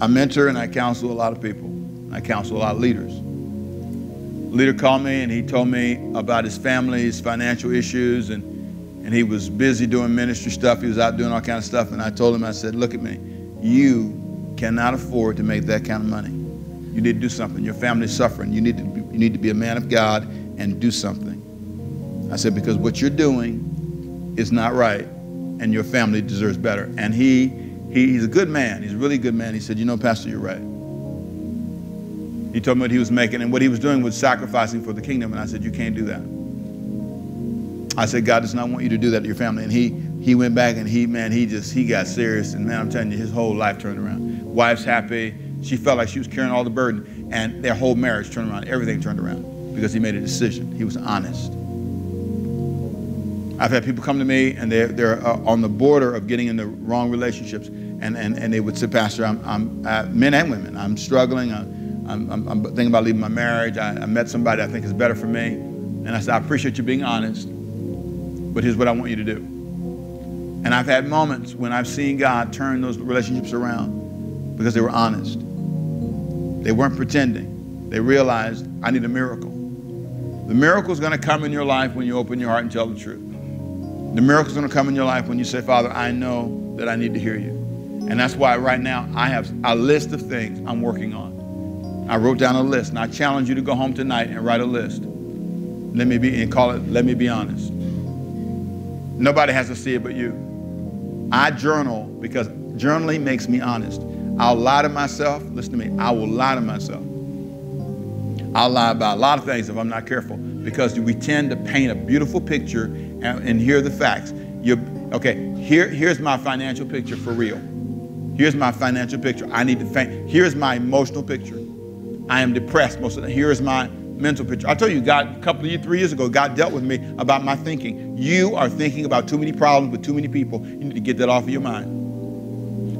I mentor and I counsel a lot of people. I counsel a lot of leaders. A leader called me and he told me about his family's financial issues, and he was busy doing ministry stuff. He was out doing all kinds of stuff. And I told him, I said, look at me. You cannot afford to make that kind of money. You need to do something. Your family's suffering. You need to be a man of God and do something. I said, because what you're doing is not right, and your family deserves better. And he's a good man. He's a really good man. He said, you know, Pastor, you're right. He told me what he was making, and what he was doing was sacrificing for the kingdom. And I said, you can't do that. I said, God does not want you to do that to your family. And he went back and he got serious. And man, I'm telling you, his whole life turned around. Wife's happy. She felt like she was carrying all the burden, and their whole marriage turned around. Everything turned around because he made a decision. He was honest. I've had people come to me and they're on the border of getting into wrong relationships, and they would say, Pastor, I'm men and women, I'm struggling. I'm thinking about leaving my marriage. I met somebody I think is better for me. And I said, I appreciate you being honest, but here's what I want you to do. And I've had moments when I've seen God turn those relationships around because they were honest. They weren't pretending. They realized, I need a miracle. The miracle is going to come in your life when you open your heart and tell the truth. The miracle is going to come in your life when you say, Father, I know that I need to hear you. And that's why right now I have a list of things I'm working on. I wrote down a list, and I challenge you to go home tonight and write a list. Let me be honest. Nobody has to see it but you. I journal because journaling makes me honest. I'll lie to myself. Listen to me. I will lie to myself. I'll lie about a lot of things if I'm not careful, because we tend to paint a beautiful picture and hear the facts. Here's my financial picture for real. Here's my financial picture. Here's my emotional picture. I am depressed most of the time. Here's my mental picture. I told you, God, 3 years ago, God dealt with me about my thinking. You are thinking about too many problems with too many people. You need to get that off of your mind.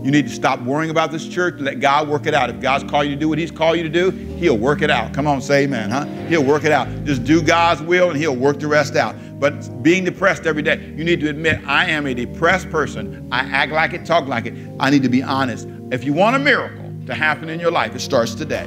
You need to stop worrying about this church. Let God work it out. If God's called you to do what he's called you to do, he'll work it out. Come on, say amen, huh? He'll work it out. Just do God's will and he'll work the rest out. But being depressed every day, you need to admit, I am a depressed person. I act like it, talk like it. I need to be honest. If you want a miracle to happen in your life, it starts today.